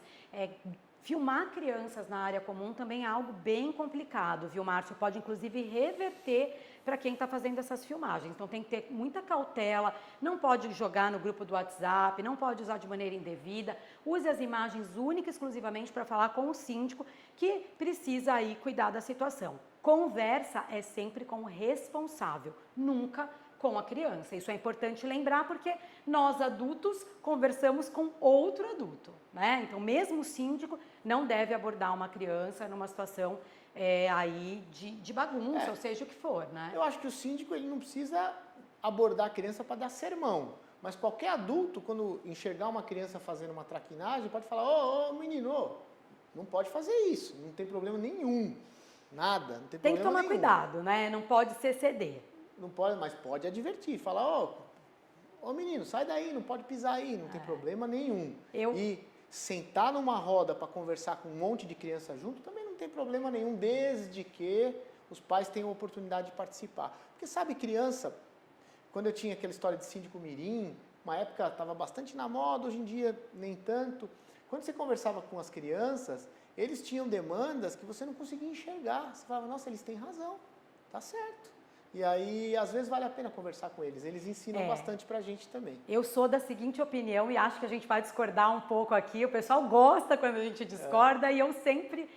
Filmar crianças na área comum também é algo bem complicado, viu, Márcio? Pode, inclusive, reverter para quem está fazendo essas filmagens. Então, tem que ter muita cautela, não pode jogar no grupo do WhatsApp, não pode usar de maneira indevida. Use as imagens única e exclusivamente para falar com o síndico que precisa aí cuidar da situação. Conversa é sempre com o responsável, nunca com a criança. Isso é importante lembrar porque nós adultos conversamos com outro adulto, né? Então, mesmo o síndico não deve abordar uma criança numa situação aí de bagunça, ou seja o que for, né? Eu acho que o síndico ele não precisa abordar a criança para dar sermão, mas qualquer adulto, quando enxergar uma criança fazendo uma traquinagem, pode falar, ô menino, não pode fazer isso, não tem problema nenhum, nada, não tem problema nenhum. Tem que tomar cuidado, né? Não pode se exceder. Não pode, mas pode advertir, falar, ô menino, sai daí, não pode pisar aí, não tem problema nenhum. E sentar numa roda para conversar com um monte de criança junto também não tem problema nenhum, desde que os pais tenham a oportunidade de participar. Porque sabe, criança, quando eu tinha aquela história de síndico mirim, uma época estava bastante na moda, hoje em dia nem tanto. Quando você conversava com as crianças, eles tinham demandas que você não conseguia enxergar. Você falava, nossa, eles têm razão, tá certo. E aí, às vezes, vale a pena conversar com eles. Eles ensinam bastante pra gente também. Eu sou da seguinte opinião e acho que a gente vai discordar um pouco aqui. O pessoal gosta quando a gente discorda e eu sempre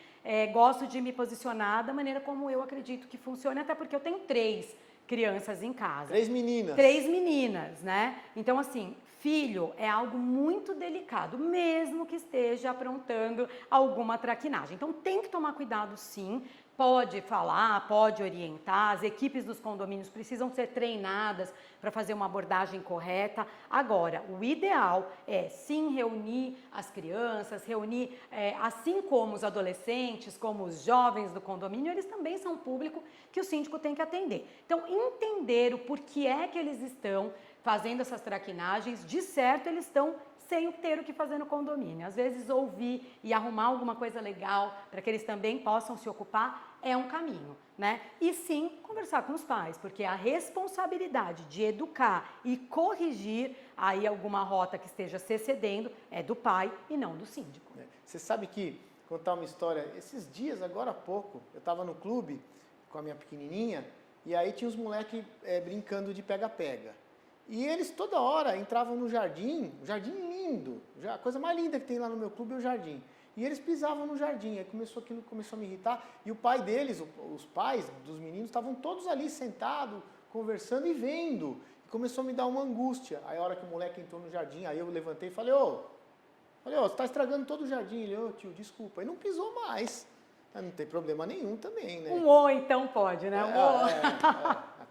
gosto de me posicionar da maneira como eu acredito que funciona, até porque eu tenho 3 crianças em casa. 3 meninas. 3 meninas, né? Então, assim, filho é algo muito delicado, mesmo que esteja aprontando alguma traquinagem. Então, tem que tomar cuidado, sim. Pode falar, pode orientar, as equipes dos condomínios precisam ser treinadas para fazer uma abordagem correta. Agora, o ideal é sim reunir as crianças, reunir, assim como os adolescentes, como os jovens do condomínio, eles também são um público que o síndico tem que atender. Então, entender o porquê é que eles estão fazendo essas traquinagens, de certo eles estão sem ter o que fazer no condomínio. Às vezes ouvir e arrumar alguma coisa legal para que eles também possam se ocupar é um caminho, né? E sim, conversar com os pais, porque a responsabilidade de educar e corrigir aí alguma rota que esteja se excedendo é do pai e não do síndico. Você sabe que, contar uma história, esses dias, agora há pouco, eu estava no clube com a minha pequenininha e aí tinha os moleques brincando de pega-pega. E eles toda hora entravam no jardim, um jardim lindo, a coisa mais linda que tem lá no meu clube é o jardim. E eles pisavam no jardim, aí aquilo começou a me irritar. E o pai deles, os pais dos meninos, estavam todos ali sentados, conversando e vendo. E começou a me dar uma angústia. Aí a hora que o moleque entrou no jardim, aí eu levantei e falei, você está estragando todo o jardim. Ele, tio, desculpa. E não pisou mais. Não tem problema nenhum também, né? Então pode, né?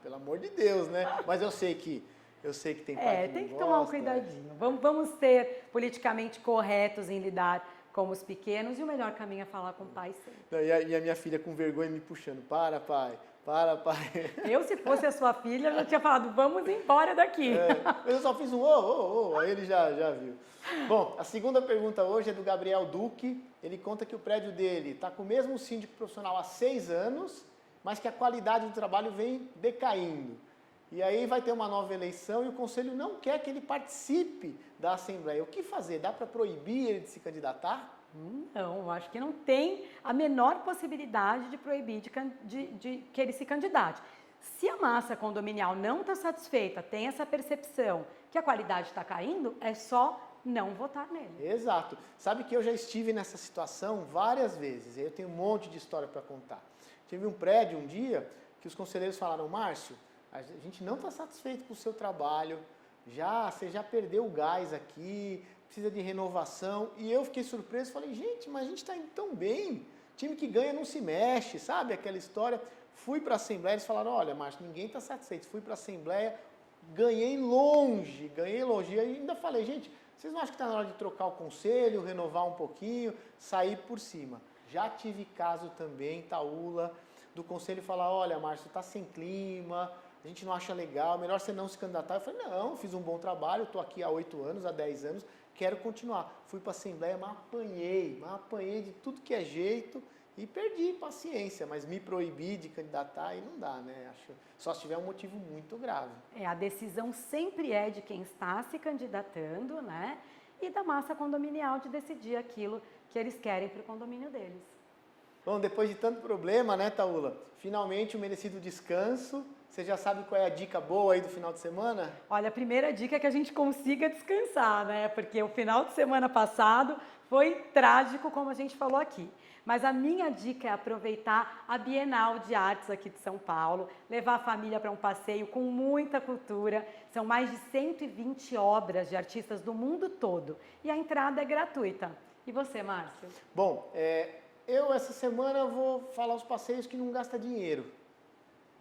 Pelo amor de Deus, né? Mas eu sei que tem pai que tem não que tomar um gosta. cuidadinho. Vamos ser politicamente corretos em lidar com os pequenos e o melhor caminho é falar com o pai sempre. E a minha filha com vergonha me puxando. Para, pai. Eu, se fosse a sua filha, já tinha falado, vamos embora daqui. Mas eu só fiz um aí ele já viu. Bom, a segunda pergunta hoje é do Gabriel Duque. Ele conta que o prédio dele está com o mesmo síndico profissional há 6 anos, mas que a qualidade do trabalho vem decaindo. E aí vai ter uma nova eleição e o conselho não quer que ele participe da Assembleia. O que fazer? Dá para proibir ele de se candidatar? Não, acho que não tem a menor possibilidade de proibir de que ele se candidate. Se a massa condominial não está satisfeita, tem essa percepção que a qualidade está caindo, é só não votar nele. Exato. Sabe que eu já estive nessa situação várias vezes. Eu tenho um monte de história para contar. Tive um prédio um dia que os conselheiros falaram, Márcio, a gente não está satisfeito com o seu trabalho, você já perdeu o gás aqui, precisa de renovação. E eu fiquei surpreso, falei, gente, mas a gente está indo tão bem, time que ganha não se mexe, sabe aquela história? Fui para a Assembleia, eles falaram, olha, Márcio, ninguém está satisfeito. Fui para a Assembleia, ganhei longe. E ainda falei, gente, vocês não acham que está na hora de trocar o conselho, renovar um pouquinho, sair por cima? Já tive caso também, Taula, do conselho falar, olha, Márcio, está sem clima, a gente não acha legal, melhor você não se candidatar. Eu falei, não, fiz um bom trabalho, estou aqui há 8 anos, há 10 anos, quero continuar. Fui para a Assembleia, mas apanhei de tudo que é jeito e perdi paciência, mas me proibir de candidatar aí não dá, né? Acho, só se tiver um motivo muito grave. A decisão sempre é de quem está se candidatando, né? E da massa condominial de decidir aquilo que eles querem para o condomínio deles. Bom, depois de tanto problema, né, Taula? Finalmente um merecido descanso. Você já sabe qual é a dica boa aí do final de semana? Olha, a primeira dica é que a gente consiga descansar, né? Porque o final de semana passado Foi trágico, como a gente falou aqui. Mas a minha dica é aproveitar a Bienal de Artes aqui de São Paulo, levar a família para um passeio com muita cultura. São mais de 120 obras de artistas do mundo todo e a entrada é gratuita. E você, Márcio? Bom, eu essa semana vou falar os passeios que não gasta dinheiro.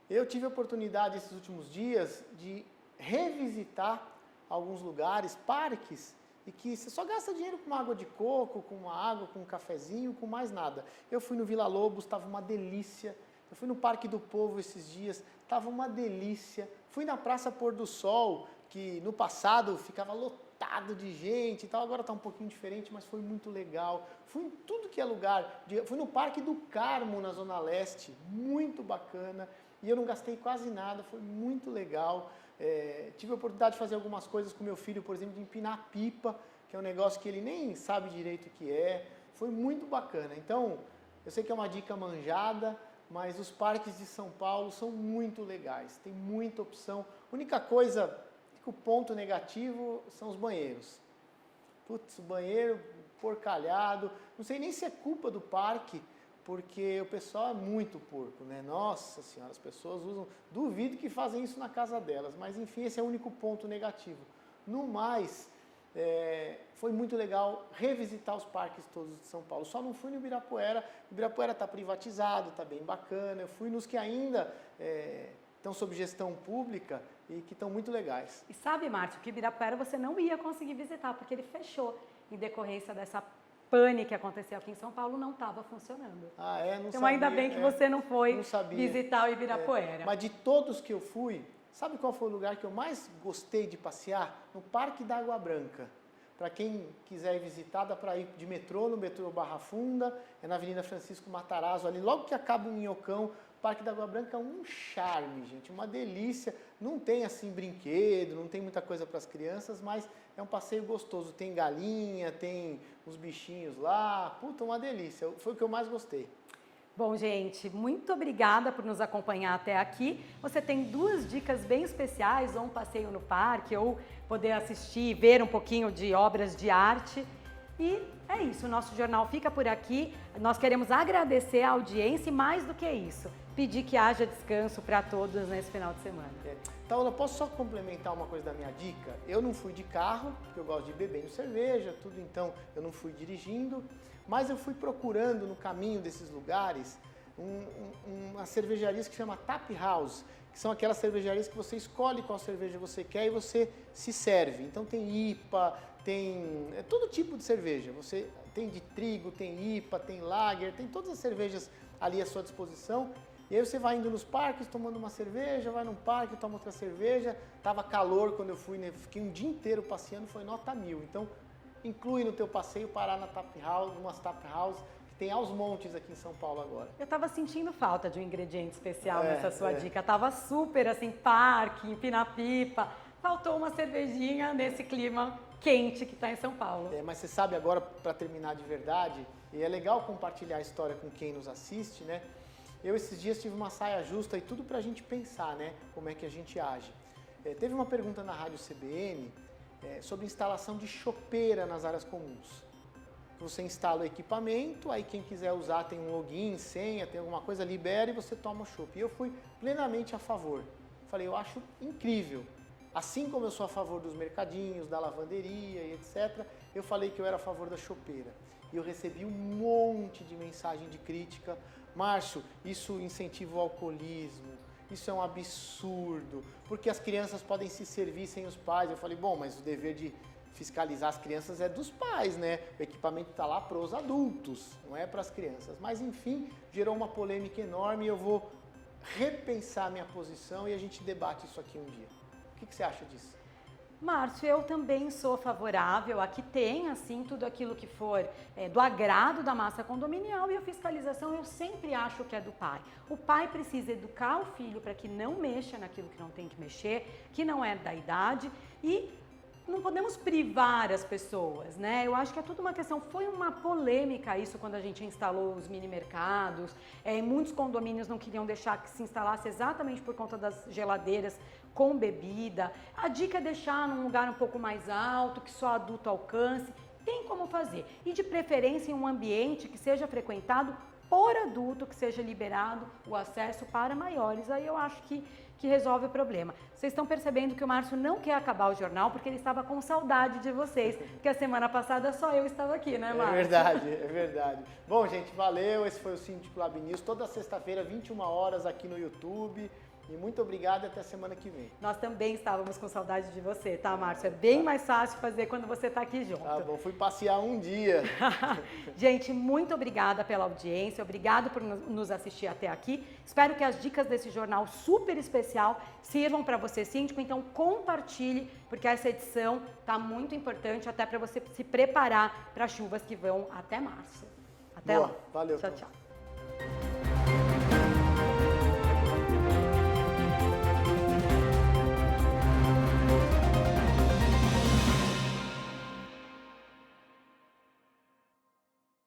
Eu tive a oportunidade esses últimos dias de revisitar alguns lugares, parques, e que você só gasta dinheiro com uma água de coco, com uma água, com um cafezinho, com mais nada. Eu fui no Vila Lobos, estava uma delícia. Eu fui no Parque do Povo esses dias, estava uma delícia. Fui na Praça Pôr do Sol, que no passado ficava lotado de gente e tal, agora está um pouquinho diferente, mas foi muito legal. Fui em tudo que é lugar. Fui no Parque do Carmo, na Zona Leste, muito bacana. E eu não gastei quase nada, foi muito legal. Tive a oportunidade de fazer algumas coisas com meu filho, por exemplo, de empinar pipa, que é um negócio que ele nem sabe direito o que é. Foi muito bacana. Então, eu sei que é uma dica manjada, mas os parques de São Paulo são muito legais, tem muita opção. A única coisa, o ponto negativo são os banheiros. Putz, o banheiro porcalhado, não sei nem se é culpa do parque, porque o pessoal é muito porco, né? Nossa Senhora, as pessoas usam... Duvido que fazem isso na casa delas, mas enfim, esse é o único ponto negativo. No mais, foi muito legal revisitar os parques todos de São Paulo. Só não fui no Ibirapuera. O Ibirapuera está privatizado, está bem bacana. Eu fui nos que ainda estão sob gestão pública e que estão muito legais. E sabe, Márcio, que Ibirapuera você não ia conseguir visitar, porque ele fechou em decorrência dessa pane que aconteceu aqui em São Paulo, não estava funcionando. Ah, não então sabia, ainda bem que você não foi visitar o É. Ibirapuera. Mas de todos que eu fui, sabe qual foi o lugar que eu mais gostei de passear? No Parque da Água Branca. Para quem quiser ir visitar, dá para ir de metrô, no metrô Barra Funda, é na Avenida Francisco Matarazzo, ali logo que acaba o Minhocão. O Parque da Água Branca é um charme, gente, uma delícia. Não tem assim brinquedo, não tem muita coisa para as crianças, mas é um passeio gostoso. Tem galinha, tem os bichinhos lá, puta, uma delícia. Foi o que eu mais gostei. Bom, gente, muito obrigada por nos acompanhar até aqui. Você tem 2 dicas bem especiais, ou um passeio no parque, ou poder assistir, ver um pouquinho de obras de arte. E é isso, o nosso jornal fica por aqui. Nós queremos agradecer a audiência e, mais do que isso, pedir que haja descanso para todos nesse final de semana. Taula, posso só complementar uma coisa da minha dica? Eu não fui de carro, porque eu gosto de beber cerveja, tudo, então eu não fui dirigindo, mas eu fui procurando no caminho desses lugares umas cervejarias que chama Tap House, que são aquelas cervejarias que você escolhe qual cerveja você quer e você se serve. Então tem IPA, tem todo tipo de cerveja. Você tem de trigo, tem IPA, tem lager, tem todas as cervejas ali à sua disposição. E aí você vai indo nos parques, tomando uma cerveja, vai num parque, toma outra cerveja. Tava calor quando eu fui, né? Fiquei um dia inteiro passeando, foi nota 1000. Então, inclui no teu passeio parar na Tap House, umas Tap House, que tem aos montes aqui em São Paulo agora. Eu tava sentindo falta de um ingrediente especial nessa sua dica. Tava super assim, parque, empinar pipa. Faltou uma cervejinha nesse clima quente que está em São Paulo. Mas você sabe agora, para terminar de verdade, e é legal compartilhar a história com quem nos assiste, né? Eu esses dias tive uma saia justa e tudo para a gente pensar, né? Como é que a gente age. Teve uma pergunta na Rádio CBN sobre instalação de chopeira nas áreas comuns. Você instala o equipamento, aí quem quiser usar tem um login, senha, tem alguma coisa, libera e você toma o chopp. E eu fui plenamente a favor. Falei, eu acho incrível. Assim como eu sou a favor dos mercadinhos, da lavanderia e etc., eu falei que eu era a favor da chopeira. E eu recebi um monte de mensagem de crítica. Márcio, isso incentiva o alcoolismo, isso é um absurdo, porque as crianças podem se servir sem os pais. Eu falei, bom, mas o dever de fiscalizar as crianças é dos pais, né? O equipamento está lá para os adultos, não é para as crianças. Mas, enfim, gerou uma polêmica enorme e eu vou repensar minha posição e a gente debate isso aqui um dia. O que você acha disso? Márcio, eu também sou favorável a que tenha, assim, tudo aquilo que for do agrado da massa condominial, e a fiscalização eu sempre acho que é do pai. O pai precisa educar o filho para que não mexa naquilo que não tem que mexer, que não é da idade, e não podemos privar as pessoas, né? Eu acho que é tudo uma questão, foi uma polêmica isso quando a gente instalou os mini mercados, muitos condomínios não queriam deixar que se instalasse exatamente por conta das geladeiras com bebida. A dica é deixar num lugar um pouco mais alto, que só adulto alcance. tem como fazer. E de preferência em um ambiente que seja frequentado por adulto, que seja liberado o acesso para maiores. Aí eu acho que resolve o problema. Vocês estão percebendo que o Márcio não quer acabar o jornal porque ele estava com saudade de vocês, porque a semana passada só eu estava aqui, né, Márcio? É verdade. Bom, gente, valeu. Esse foi o Síndico Lab News, toda sexta-feira, 21 horas aqui no YouTube. E muito obrigado e até semana que vem. Nós também estávamos com saudade de você, tá, Márcio? É bem mais fácil fazer quando você está aqui junto. Tá bom, fui passear um dia. Gente, muito obrigada pela audiência, obrigado por nos assistir até aqui. Espero que as dicas desse jornal super especial sirvam para você, síndico. Então, compartilhe, porque essa edição está muito importante até para você se preparar para chuvas que vão até março. Até lá. Valeu. Tchau, tchau.